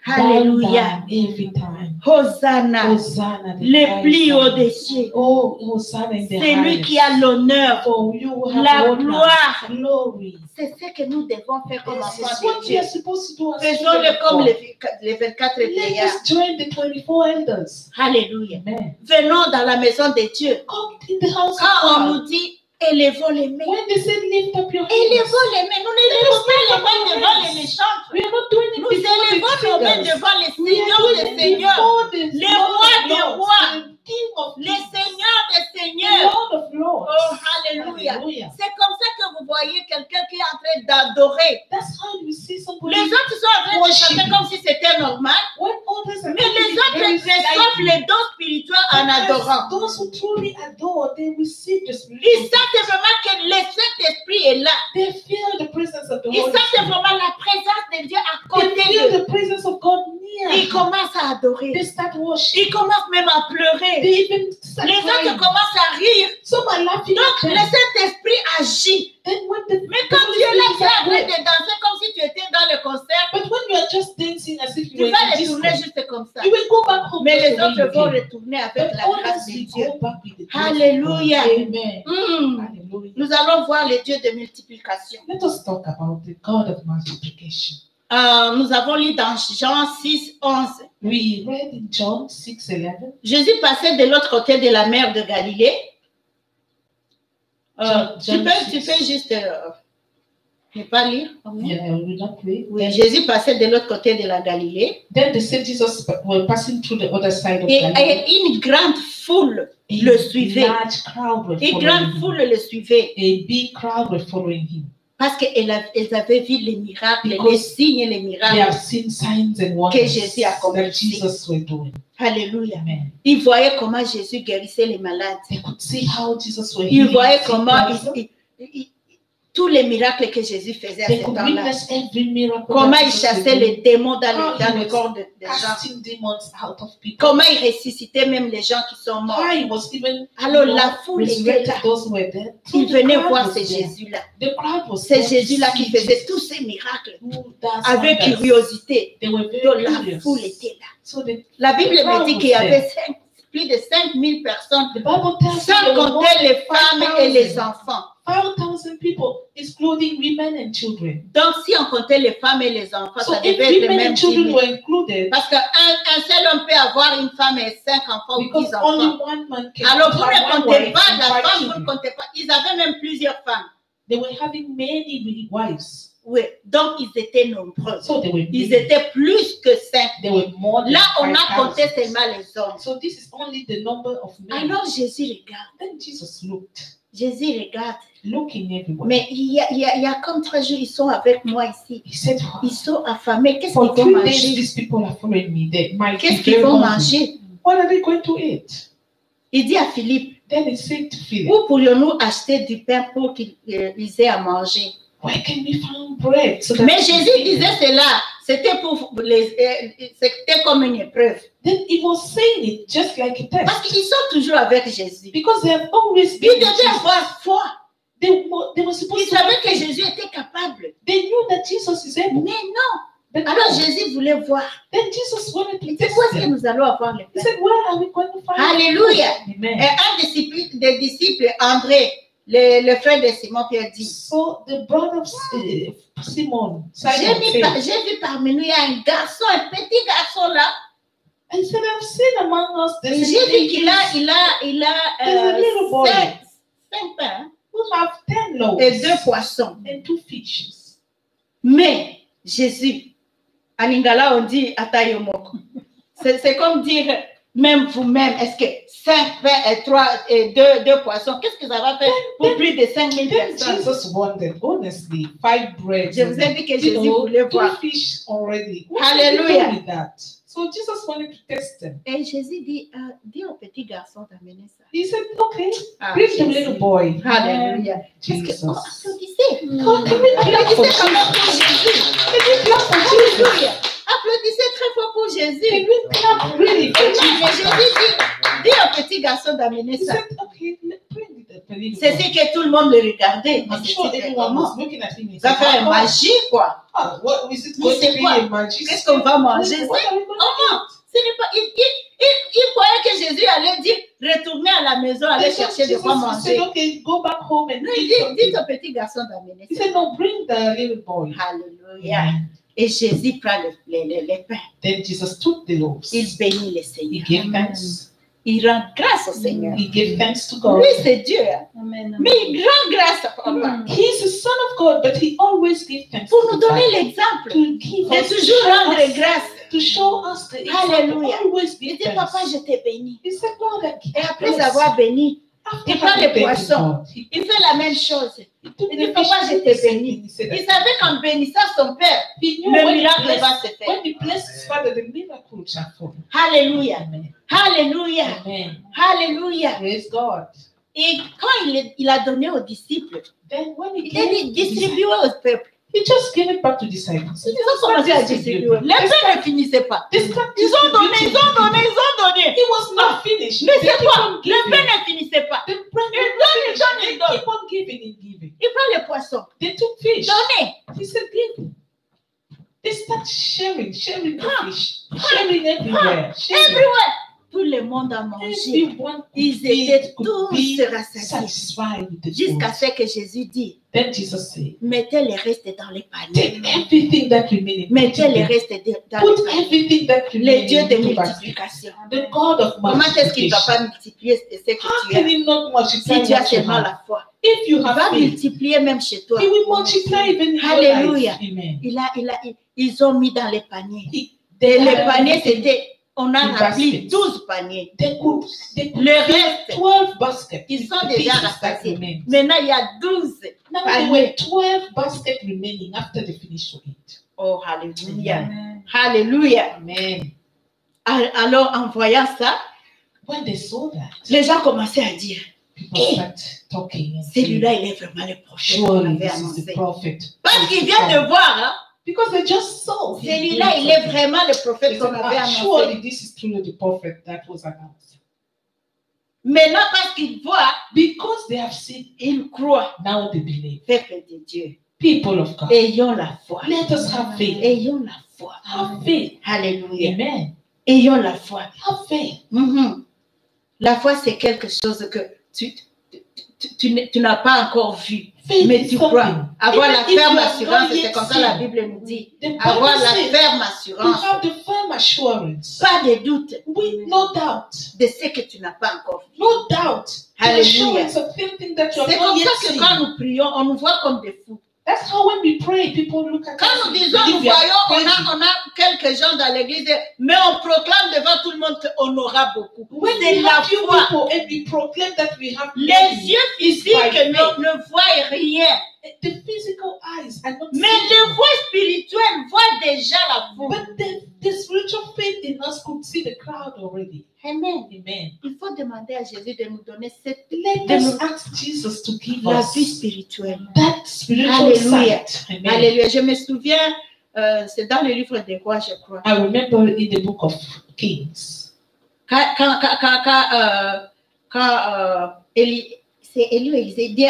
Alléluia. bow down every time. Hosanna. Hosanna, the Le highest plus haut honor. des cieux. Oh, Hosanna in the C'est lui highest. qui a l'honneur, For you will have la honor, gloire. glory. C'est ce que nous devons faire comme This enfants is what de we are Dieu. supposed to do as children Faisons-le of comme God. les 24 Let vieillards. us join the 24 elders. Alléluia. Amen. Venons dans la maison de Dieu. Come in the house Quand on of God. nous dit, élevons les mains. When they say lift up your hands, Élevons les mains. Nous n'élevons pas les mains devant les méchants. we are not doing it Nous before the élevons nos mains fingers. devant les We are seigneurs doing des it seigneurs, before the les Lord rois of des lords, rois, the King of les kings, seigneurs des the seigneurs. Lord of lords. Oh, alléluia. Hallelujah. C'est comme ça que vous voyez quelqu'un qui est en train d'adorer. That's how you see somebody. Les autres sont en train de chanter comme si c'était normal, When others are mais les autres very reçoivent slightly, les dons spirituels en adorant. those who truly adore, they receive the Ils Spirit. sentent vraiment que le Saint-Esprit est là. They feel the presence of the Ils Holy sentent Spirit. vraiment la présence de Dieu à They côté feel d'eux. the presence of God near. Ils commencent à adorer. They start worshiping. Ils commencent même à pleurer. They even start Les autres crying. commencent à rire. Some are laughing Donc, at le them. Saint-Esprit agit. Then when the Mais quand Holy tu es là, Spirit tu es en is at train work, de danser comme si tu étais dans le concert, but when you are just dancing as if you tu were vas in a retourner disco, juste comme ça. you will go back home. Mais just les the way autres you vont came. retourner avec But la grâce others de will Dieu. go back with the grace of Alléluia. God. Amen. Hmm. Hallelujah. Nous allons voir le Dieu de multiplication. Let us talk about the God of multiplication. Nous avons lu dans Jean 6, 11. We read in John 6:11. Jésus passait de l'autre côté de la mer de Galilée. John Tu 6. peux juste ne pas lire. Yeah, I will not read. Oui, Jésus passait de l'autre côté de la Galilée. Then the said Jesus were passing through the other side of Et Galilee. une grande foule le suivait. A large crowd were Une following grande him. foule le suivait. A big crowd were following him. Parce qu'elles avaient vu les miracles, Because les signes et les They miracles. have seen signs and wonders Que Jésus a that accompli. Jesus were doing. Alléluia. Amen. Ils voyaient comment Jésus guérissait les malades. They could see how Jesus were Ils healing voyaient sick comment people. tout tous les miracles que Jésus faisait à They ce could temps-là. witness every miracle. Comment that il Jesus chassait did. les démons dans How le he was corps des gens. casting demons out of people. Comment il ressuscitait même les gens qui sont morts. How he was even Alors la foule était resurrected là. those who were dead. So Ils the venaient crowd voir was ce there. Jésus-là. The crowd was C'est there to Jésus-là qui see faisait Jesus. tous ces miracles Who does avec wonders. curiosité. They were very Donc la curious. foule était là. So the La Bible me dit qu'il y avait crowd plus de 5000 personnes, Bible tells sans you there were more compter les than femmes et les 5,000. enfants. 5,000 people, excluding women and children. Donc si on comptait les femmes et les enfants, So ça if devait être women même and 10 children 000. were included, Parce qu'un seul homme peut avoir une femme et 5 enfants ou 10 because only enfants. one man can Alors vous have ne one comptez wife pas and la 5 femme, vous ne children. comptez pas. Ils avaient même plusieurs femmes. They were having many wives. Oui, donc ils étaient nombreux. So they were Ils many. étaient plus que 5. They were more than Là, on a compté 5,000. seulement les hommes. So this is only the number of men. Alors Jésus regarde. Then Jesus looked, Jésus regarde. looking everywhere. Mais il y a comme 3 jours, ils sont avec moi ici. He said, Ils sont affamés. Qu'est-ce for qu'ils vont 3 days, manger? these people are following me. They might Qu'est-ce be qu'ils very vont hungry. manger? What are they going to eat? Il dit à Philippe, Then he said to Philip, où pourrions-nous acheter du pain pour qu'ils aient à manger? where can we find bread? So that Mais Jésus disait cela, c'était c'était comme une épreuve. Then he was saying it just like a test. Parce qu'ils sont toujours avec Jésus. Because they have always Ils been with devaient Jesus. avoir foi. They were supposed Ils to savaient que have- Jésus était capable. They knew that Jesus is able. Mais non. But Alors no. Jésus voulait voir. Then Jesus wanted to Il dit, test où est-ce que them. nous allons avoir le He pain? said, where are we going to find Alléluia. it? Amen. Et un des disciples, André, le frère de Simon Pierre dit, So the brother of Simon, j'ai vu parmi nous, il y a un garçon, un petit garçon là. I said, I've seen among us Et there's j'ai vu qu'il a, There's a little boy. 5 pains who have 10 loaves et 2 poissons. and 2 fishes. Mais Jésus, à Lingala, on dit Atayomoko. C'est comme dire, même vous-même, est-ce que 5 pains et 3 et 2 poissons, qu'est-ce que ça va faire pour plus de 5000 Then personnes? Jesus wondered, honestly, 5 breads Je vous ai and dit que Jésus voulait 2 voir. fish already. What Hallelujah. did he do with that? So Jesus wanted to test them. Et Jésus dit, dis au petit garçon d'amener ça. He said, okay, Ah, bring the Jésus. little boy. Alléluia. Jesus. Parce que, applaudissez. Come, can we clap for Applaudissez quand même pour Jesus? Jésus. Can we clap for Jesus? Alléluia. Applaudissez très fort pour Can Jésus. we clap really for Mais Jesus? Jésus dit au petit garçon d'amener He ça. said, okay, bring the little C'est boy. ce que tout le monde le regardait. I'm Mais sure c'était everyone comment? was looking at him and Ça said, fait une "How come? magie, quoi. Ah, what is it Mais going c'est to be quoi? a magic? Qu'est-ce qu'on va manger? What are we going to Comment? Ce n'est pas. Il croyait que Jésus allait dire retourner à la maison, aller eat? chercher de quoi Jesus said, manger. okay, go back home and Non, eat il dit something. au petit garçon d'amener He ça. said, no, bring the little boy. Alléluia. Et Jésus prend les pains. Then Jesus took the loaves. Il bénit le He Seigneur. gave thanks. Il rend grâce au Seigneur. He gave thanks to God. Lui, c'est Dieu. Hein. Amen. Mais il rend grâce à papa. He's the Son of God, but he always gives thanks Pour to nous God. donner l'exemple. To give De us, toujours rendre grâce. to show us the example. Alléluia. Always Il give dit, thanks. papa, je t'ai béni. He said, Lord, Et après avoir béni, after il prend having les thanked poissons. God, he il fait la même chose. took Il the dit, papa, fish je and t'ai he said- béni. he said Il that savait qu'en bénissant son père, he knew le when he miracle blessed- va se faire. when he blessed his father, the miracle shall follow. Alléluia. Amen. Alléluia. Amen. Alléluia. Praise God. Et quand il a donné aux disciples, Then when he il a dit gave, distribuer au peuple. he just gave it back to disciples. Ils ont commencé à distribuer. Les pains ne finissaient pas. They start Ils ont donné, ils ont donné, ils ont donné. He was not finished. Mais They c'est keep quoi? on Le giving. pain ne finissait pas. The bread Il was donne, not il finished. donne, They il donne. keep on giving and giving. Il prend les poissons. They took fish. Donnez. He said, give. They start sharing the fish, sharing everywhere. Sharing. Everywhere. Tout le monde a mangé. Everyone Ils could étaient could tous be rassasiés. satisfied with the Jusqu'à food. ce que Jésus dit, Then Jesus said, mettez les restes dans les paniers. take everything that remains. Mettez les restes dans Put les paniers. everything that Le remains Dieu de into baskets. multiplication. The God of Comment est-ce qu'il ne va multiplication. pas multiplier ce que How tu can as? he not multiply Si tu as what you seulement have? la foi. If you Il have va faith, multiplier même chez toi. he will multiply even in your Alléluia. life. Amen. Ils ont mis dans les paniers. He- Et they les had paniers, everything. c'était, on a Les rempli baskets. 12 paniers. They could Le reste, 12 baskets. ils sont The déjà pieces that rassasiés. remained. Maintenant, il y a 12 Now there paniers. were 12 baskets remaining after they finished to eat. Oh, alléluia. Amen. Alléluia. Amen. Alors, en voyant ça, When they saw that, les gens commençaient à dire, people start talking. And Celui-là, il est vraiment le prophète qu'on surely avait this is annoncé. the prophet. Parce qu'ils viennent de voir, hein. Because they just saw. him Celui-là, doing il est something. vraiment le They prophète said, qu'on avait annoncé. surely this is truly the prophet that was announced. Maintenant, parce qu'ils voient, Because they have seen, ils croient. now they believe. Peuple de Dieu, People of God, ayons la foi. let us have faith. Ayons la foi. Have faith. Alléluia. Amen. Ayons la foi. Have faith. Mhm. La foi, c'est quelque chose que tu n'as pas encore vu, Faith mais is tu something. crois. Avoir Even la if you ferme have assurance, not c'est yet comme ça la seen. Bible nous dit. The Bible Avoir la says ferme to assurance, have the firm assurance pas de doute with no doubt. de ce que tu n'as pas encore vu. No doubt. The Hallelujah. assurance of something that you have C'est not comme yet ça que seen. quand nous prions, on nous voit comme des fous. That's how when we pray, people look at Quand us. nous and disons, believe nous we are voyons, crazy. on a quelques gens dans l'église, mais on proclame devant tout le monde qu'on aura beaucoup. When C'est we la have few foi. people and we proclaim that we have Les many, yeux physiques by faith. ne voient rien, the physical eyes are not mais seeing. les voix spirituelles voient déjà la foule. But the spiritual faith in us could see the crowd already. Amen. Amen. Il faut demander à Jésus de nous donner Let de us nous- ask Jesus to give la us vie spirituelle. that spiritual Alléluia. sight. Amen. Alléluia. Je me souviens, c'est dans le livre des rois, je crois. I remember in the book of Kings. C'est Élie ou Élisée, il dit,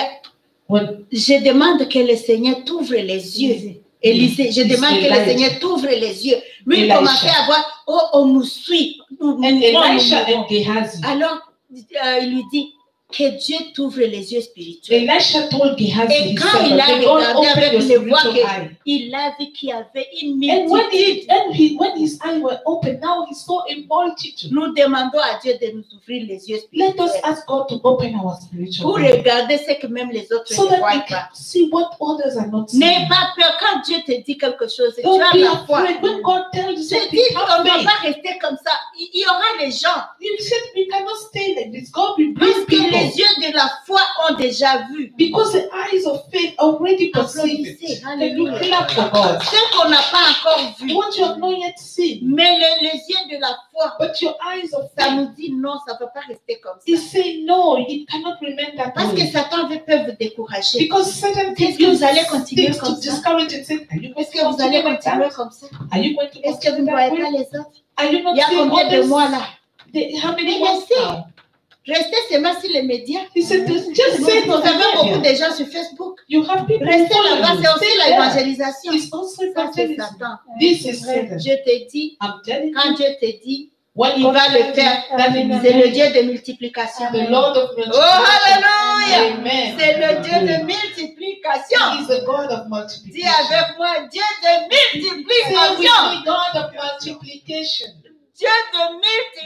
When je demande que le Seigneur t'ouvre les yeux. Élisée, je It's demande que le Elijah. Seigneur t'ouvre les yeux. Lui, il Elisha. commençait à voir, oh, on nous suit. Nous and mourons, Elisha nous mourons. and Gehazi. Alors, il lui dit, que Dieu t'ouvre les yeux spirituels. Elisha told Gehazi, Et his quand servant, il a "May God regardé open avec your les voix spiritual eye." il a vu qu'il y avait une And multitude. when his eyes were open, now he saw a multitude. Nous demandons à Dieu de nous ouvrir les yeux Let us spirituels ask God to open our spiritual pour eye regarder ce que même les autres so ne that we voient can pas. see what others are not N'aie seeing. pas peur quand Dieu te dit quelque chose. Tu Don't as be la foi. afraid when God tells you Je something. dis qu'on Have ne va faith. pas rester comme ça. Il y aura les gens. You said we cannot stay like this. God will Parce bring que people les yeux de la foi ont déjà vu. because the eyes of faith already perceive Applaudissez. it. And you Alléluia. clap for God. Ce qu'on n'a pas encore vu. What you have not yet seen, Mais les yeux de la foi, but your eyes of ça faith nous dit non, ça ne va pas rester comme ça. is saying no, it cannot remain that Parce que way. Satan peut vous décourager. Because certain Est-ce things que vous allez continuer things comme to ça? discourage and say, are you going Est-ce to que vous allez continue like continuer that? comme ça? Are you going to Est-ce que vous continue ne that voyez pas way? les autres? Are you not Il y a seeing combien de others? mois là? How many Mais months laissez. now? Restez seulement sur les médias. He said, just Vous say avez to beaucoup them. de gens sur Facebook. You have people Restez following là-bas, you. c'est aussi Stay there. l'évangélisation. It's also Ça, c'est evangelism. Satan. This is Satan. Je te dis, I'm telling quand you, Dieu te dit, when il God va le tells you faire. that he will C'est le do it, Dieu de multiplication. the Lord of Oh, multiplication. alléluia! Amen. C'est le Dieu de multiplication. He is the God of Dis multiplication. avec moi, Dieu de Say with multiplication. me, God of multiplication. Dieu de God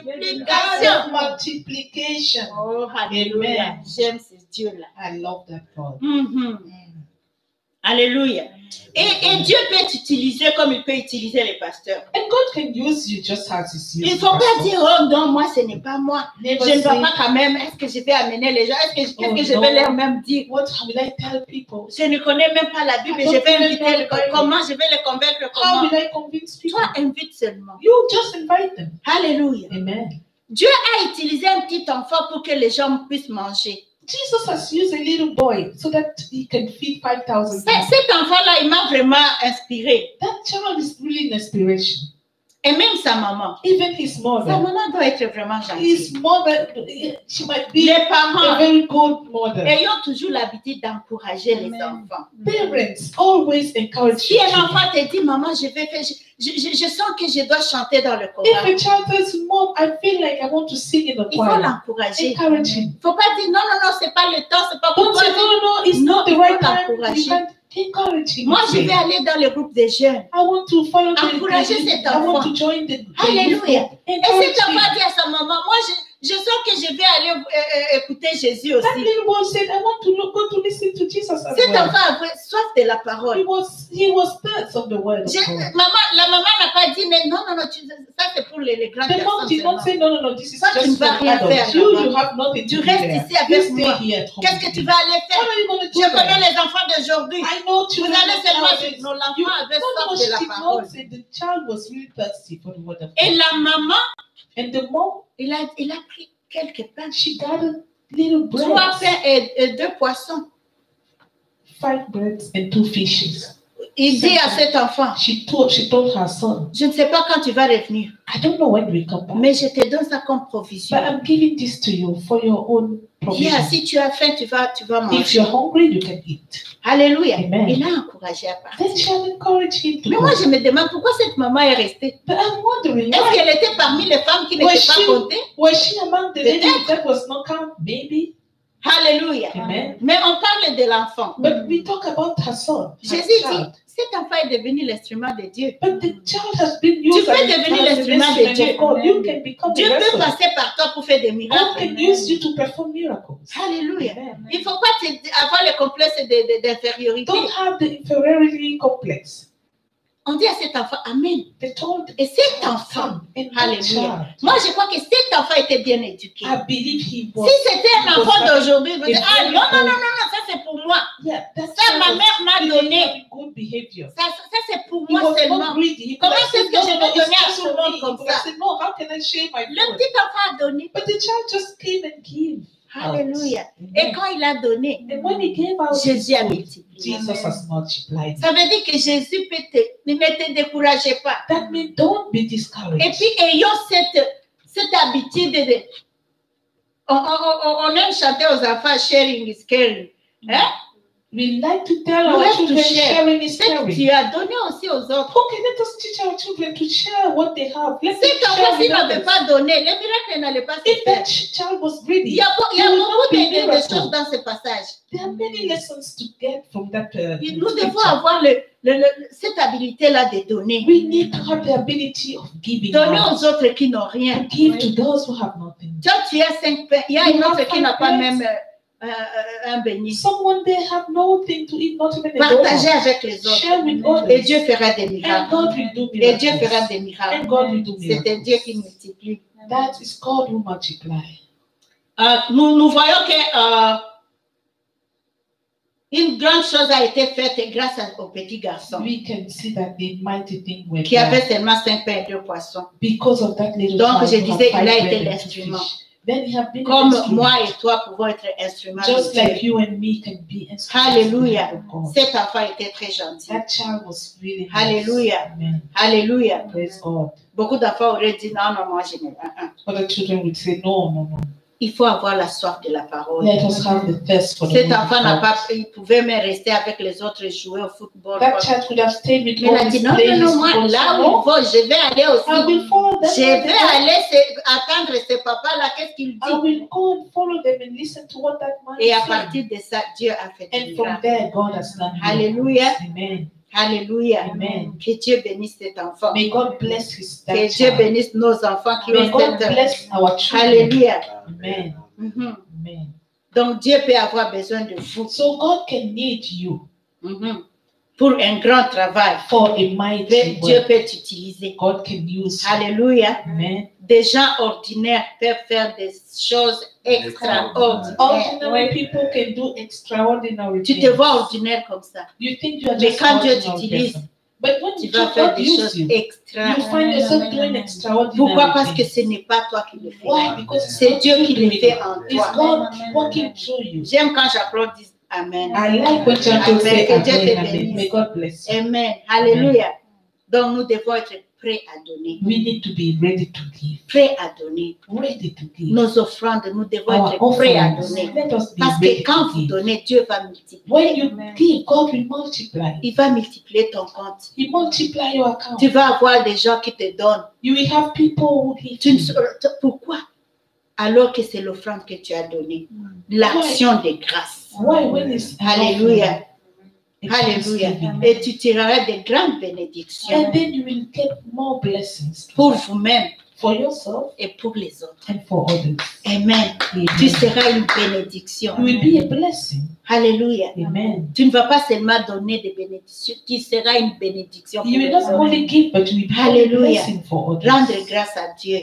multiplication. of multiplication. Oh, alléluia. Amen. J'aime ce Dieu-là. I love that God. Mhm. Alléluia. Et Dieu peut t'utiliser comme il peut utiliser les pasteurs. And God can use you just as He's Il using ne faut pas pastors. dire, oh non, moi ce n'est pas moi. Never Je ne vais say, pas quand même. Est-ce que je vais amener les gens? Qu'est-ce Oh, que je non. vais leur même dire? what will I tell people? Je ne connais même pas la Bible. I Je don't vais even inviter know les the Bible. comment? Je vais les convaincre How comment? will I convince people? Toi, invite seulement. You just invite them. Alléluia. Amen. Dieu a utilisé un petit enfant pour que les gens puissent manger. Jesus has used a little boy so that he can feed 5,000 people. Cet enfant-là, il m'a vraiment inspiré. That child is really an inspiration. Et même sa maman. Even his Sa mother. maman doit être vraiment His gentille. mother, she might be Les a parents very good mother. ayant toujours l'habitude d'encourager les Amen. enfants. Parents always encourage Si their un children. enfant te dit, maman, je vais faire, je sens que je dois chanter dans le If chorale. a child tells you, Mom, I feel like I want to sing in the Il faut choir, l'encourager. encourage him. Il ne faut pas dire, non, non, non, c'est pas le temps, c'est pas pour Don't toi. say, no, it's Non, not the il right faut time. l'encourager. You can't encourage him. Moi, je Say, vais aller dans le groupe des jeunes. I want to follow Encourager cet I want enfant. to join the Alléluia. youth group. Et Encourage cet enfant him. dit à sa maman, moi, je sens que je vais aller écouter Jésus That aussi. little boy said, I want to go to listen to Jesus as Cet well. enfant avait soif de la parole. He was thirst of the word of God. La maman n'a pas dit, mais non, non, non, ça c'est pour les grandes The mom personnes. did not seulement. say, no, this is Toi, tu just ne for vas rien adults. faire You là-bas. have nothing Tu to do restes there. ici You avec stay moi. here at home. Qu'est-ce que tu vas aller What faire? are you going to do Je there? connais les enfants d'aujourd'hui. I know Vous children allez seulement nowadays. dire, non, l'enfant avait No, soif she de la did parole. not say the child was really thirsty for the word of Et God. la maman, And the mom, il a pris quelques pains. she gathered little 3 breads, pains et 2 poissons. 5 breads and 2 fishes. Il dit à cet enfant, She told her son, je ne sais pas quand tu vas revenir, I don't know when we come back, mais je te donne ça comme provision. but I'm giving this to you for your own provision. Yeah, si tu as faim, tu vas If manger. you're hungry, you can eat. Alléluia. Amen. Il a encouragé à partir. Then she'll encourage him to Mais go. moi, je me demande pourquoi cette maman est restée. But I'm wondering, Est-ce why? qu'elle était parmi les femmes qui Was n'étaient pas she- comptées? Was she among the Peut-être. ladies that was not count? Maybe. Alléluia. Amen. Mais on parle de l'enfant. But we talk about her son. her Jésus child. dit, cet enfant est devenu l'instrument de Dieu. But the child has been Tu used peux as devenir an l'instrument de instrument Dieu. of God. You can become Dieu a peut vessel. passer par toi pour faire des God miracles. can use you to perform miracles. Alléluia. Amen. Il ne faut pas avoir le complexe d'infériorité. Don't have the inferiority complex. On dit à cet enfant, Amen. They told Et cet enfant, son and that Alléluia. child, Moi, je crois que cet enfant était bien éduqué. I believe he was. Si c'était un enfant d'aujourd'hui, vous dites, ah non, non, non, non, non. non, ça c'est pour moi. Yeah, that Ça, child ma was mère m'a really donné. having good behavior. Ça c'est pour He moi was seulement. not greedy. He Comment could have est-ce said, que je no, vais no, it's donner à just tout le for monde me. He comme could have ça? said, no, how can I share my Le food? petit enfant a donné. But the child just came and gave. out. Alléluia. Et Amen. quand il a donné, And when he gave out his Jésus a food, multiplié. Jesus has multiplied. Ça veut dire que Jésus ne te découragez pas. That means don't be Et discouraged. puis, ayons cette habitude de... On aime chanter aux enfants, sharing is caring. Hein? We like to tell We our have to children share. sharing is Ce que caring. tu as donné aussi aux autres. Okay, let us teach our children to share what they have. Let them Cet enfant, share s'il with n'avait others. pas donné, les miracles n'allaient pas se If faire. that child was Il greedy, y a There will beaucoup not be de miracle. choses dans ce passage. there are many lessons to get from that. Nous devons picture. avoir cette habilité-là de donner. We need to have the ability of giving Donner out. aux autres qui n'ont rien. To give to those who have nothing. Toi, tu as 5 pains. Il y a You une have autre qui 5 n'a pas pains. même un béni. Someone they have nothing to eat, not even a Partagez donut. avec les autres. Share with Et others. Dieu fera des And miracles. God will do Et Dieu fera miracles. des And miracles. God will do C'est un Dieu qui miracles. multiplie. That is God who multiply. Nous voyons que une grande chose a été faite grâce au petit garçon We can see that the mighty thing went qui avait down seulement 5 pains et 2 poissons. because of that little Donc, child je who had disais, 5 il a bread été and 2 l'instrument. fish. Then he had been an Comme instrument. moi et toi pouvons être instruments Just de like Dieu. you and me can be instruments Alléluia. of God. Cet enfant était très gentil. That child was really nice. Alléluia. Amen. Alléluia. Praise God. Beaucoup d'enfants auraient dit non, non, moi je n'ai pas. Other children would say, no, no, no. Il faut avoir la soif de la parole. Let us have the thirst for the Cet word of enfant n'a God. pas, il pouvait même rester avec les autres et jouer au football. That child could have stayed with Mais il a God dit and non, played non, his non, moi, football. là où No, il va, je vais aller I aussi. will follow them. Je where they vais go. aller attendre ce papa-là, qu'est-ce qu'il I dit. will go and follow them and listen to what that man Et à is saying. partir de ça, Dieu a fait des And from miracles. there, God has done miracles. Alléluia. Amen. Alléluia. Amen. Que Dieu bénisse cet enfant. May God bless his that Que Dieu child. bénisse nos enfants qui May ont God cette... bless our children. Alléluia. Amen. Mhm. Amen. Donc Dieu peut avoir besoin de vous So God can need you mhm, pour un grand travail. for a mighty Dieu work. peut t'utiliser. God can use you. Alléluia. Amen. Des gens ordinaires peuvent faire des choses extraordinaires. Ordinary people can do extraordinary Tu te things. vois ordinaire comme ça. You think you are Mais just quand Dieu ordinary t'utilise, person. But when Tu vas faire God des uses choses you, extra. you find yourself doing extraordinary Pourquoi? Parce que things. ce n'est pas toi qui le fais. Why? Because C'est Dieu qui le fait en It's toi. God working through you. J'aime quand j'applaudis Amen. I like when Amen. churches say Que Dieu te amen, amen. bénisse. May God bless you. Amen. Alléluia. Donc nous devons être prêts à donner. We need to be ready to give. Prêts à donner. Ready to give. Nos offrandes, nous devons Our être prêts à offerings, donner. let us be Parce que ready quand to vous give. donnez, Dieu va multiplier. When you give, God will multiply. Il va multiplier ton compte. He multiply your account. Tu vas avoir des gens qui te donnent. You will have people who give Tu ne you. sauras- Pourquoi? Alors que c'est l'offrande que tu as donnée. L'action de grâce. Why? When it's Alléluia. it's Alléluia. thanksgiving. Et tu tireras de grandes bénédictions And then you will get more blessings pour vous-même for yourself et pour les autres. and for others. Amen. Amen. Tu seras une bénédiction. You will be a blessing. Alléluia. Amen. Tu ne vas pas seulement donner des bénédictions, tu seras une bénédiction pour You will les not autres. only give, but you will be a Alléluia. blessing for others. Rendre grâce à Dieu,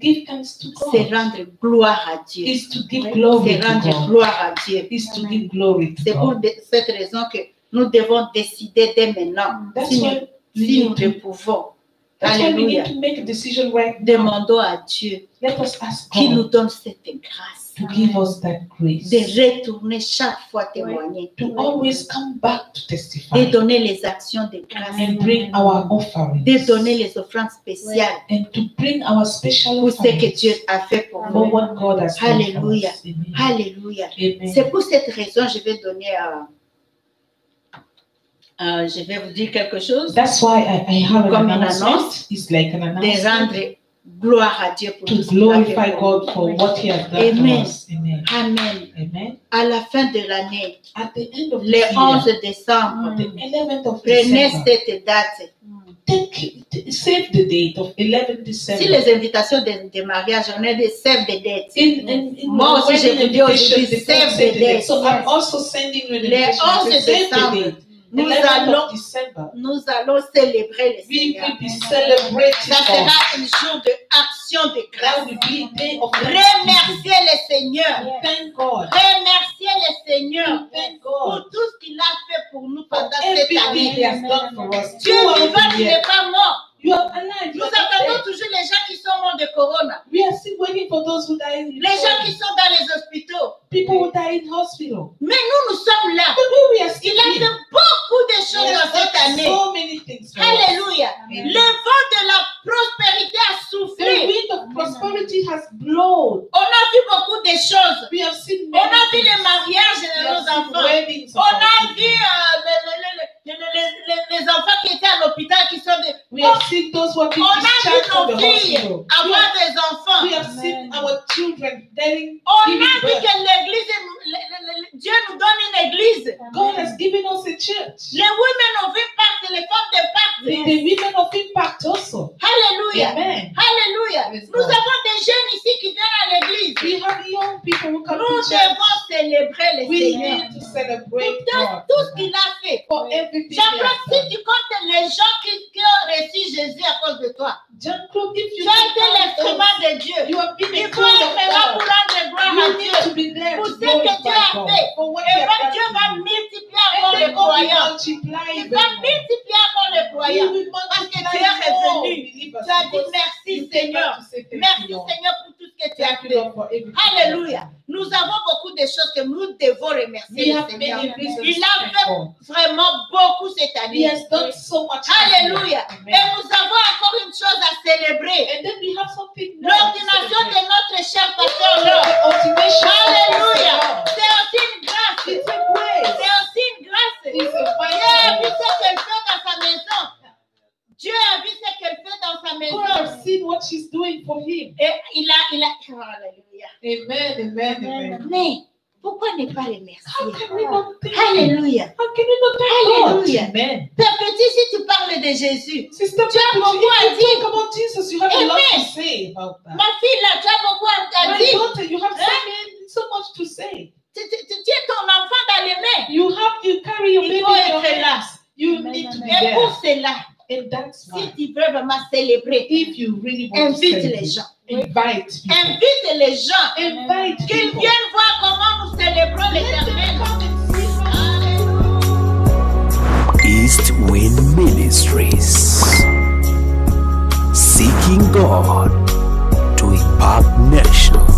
Give thanks to c'est God. rendre gloire à Dieu. Is to give glory C'est to rendre God. gloire à Dieu. Is to give glory to C'est pour God. cette raison que nous devons décider dès maintenant That's si why nous, we si nous need le to. pouvons That's why we Alléluia. need to make a decision right now. Demandons à Dieu Let us ask qu'il nous God donne cette grâce to give us that grace, de retourner chaque fois témoigner to always come back to de testify donner les actions de grâce, and bring our offerings, de donner les offrandes spéciales and to bring our special pour ce que offerings Dieu a fait pour for nous. what God has done for Alléluia. us. Amen. Alléluia. Amen. C'est pour cette raison je vais donner je vais vous dire quelque chose, That's why I have an Comme une announcement. annonce, It's like an de announcement rendre gloire à Dieu pour to tout ce qu'il a fait glorify pour nous. God for what He has done Amen. for us. Amen. Amen. Amen. À la fin de l'année, At the end of le this 11 year, décembre, the 11th of prenez December, cette date. save the date of 11th Si December. les invitations de mariage, on a des save the date. In Moi aussi, je vous dis aujourd'hui, they save save the the date. date. So I'm also sending you an Le invitation. 11 to save the décembre, date. nous 11th allons, of December, nous allons célébrer le we Seigneur. will be celebrating Ça God. sera un jour d'action de That grâce. will be a day of Remerciez le Seigneur. Thank God. Remerciez le Seigneur Thank pour God tout ce qu'il a fait pour nous for pendant cette everything année. He has done for us. Dieu vivant, il n'est pas mort. You are alive. You Nous are not attendons dead. toujours les gens qui sont morts de corona. We are still waiting for those who die in Les gens hospital. qui sont dans les hôpitaux. People who die in hospital. Mais nous sommes là. But we are still Il a here. fait beaucoup de He choses has dans cette done année. so many things for us. Alléluia. Amen. Le vent de la prospérité a The soufflé. wind of prosperity has blown. On a vu beaucoup de choses. We have seen On a many vu things. les mariages We de have nos seen enfants. weddings of On our a children. vu les enfants qui étaient à l'hôpital qui sont des... We have seen those who have been On a discharged vu from the nos filles hospital. avoir des enfants. We have seen our children getting On a giving vu birth. que l'église, Dieu nous donne une église. God has given us a church. Les women of impact, les femmes d'impact. The women of impact also. Alléluia. Amen. Alléluia. Praise Nous God. avons des jeunes ici qui viennent à l'église. We have young people who come Nous to church. devons célébrer le We Seigneur. need to celebrate Pour God tout ce qu'il a fait. for everything He Jean-Claude, has si done. tu comptes les gens qui ont reçu Jésus à cause de toi, Jean-Claude, if tu you as été l'instrument de Dieu. you have been Il a faut friend être of là pour God. rendre gloire à You need Dieu. to be there Pour to ce que Dieu glorify a God fait. for what Et He has donc Dieu done. va for you. multiplier And encore les then God will croyants. multiply Il even va more. multiplier encore les He croyants. will Parce que multiply tu es more revenu. believers Tu as dit because merci you came Seigneur. back to say thank Merci you, Lord. Seigneur pour tout ce que tu as Thank you, fait. Lord, for everything. Alléluia. Nous avons beaucoup de choses que nous devons We remercier le have Seigneur. many reasons Il to a thank fait God. vraiment beaucoup cette He année. has done so much. Alléluia. Et Amen. nous avons encore une chose à célébrer. And then we have something more to L'ordination de celebrate. notre cher pasteur Laure. The ordination of Alléluia. Pastor C'est aussi une grâce. Lord. It's a grace. C'est aussi une grâce. It's a Dieu a vu grace. ce qu'elle fait dans sa maison. Dieu a vu ce qu'elle fait dans sa God maison. has seen what she's doing for him. Et il a, oh, alléluia. Amen, amen, amen. Mais pourquoi ne pas les How remercier? can we not thank him? Alléluia. How can we not thank God? Alléluia. Amen. Père petit, si tu parles de Jésus, Sister, Tu as beaucoup à if you dire. talk about Jesus, you have a lot Amen. to say about that. ma fille là, tu as beaucoup à My dire. daughter, you have so much to say. Tu es ton enfant dans les mains. You carry your Il baby faut in your être là. hands. You need to be Et there. pour cela, And that's si why, tu veux vraiment célébrer, if you really want to invite les celebrate, gens. invite people. Invite les gens. Invite Qu'ils people. viennent voir comment nous célébrons l'Éternel. East Wind Ministries. Seeking God to impact nations.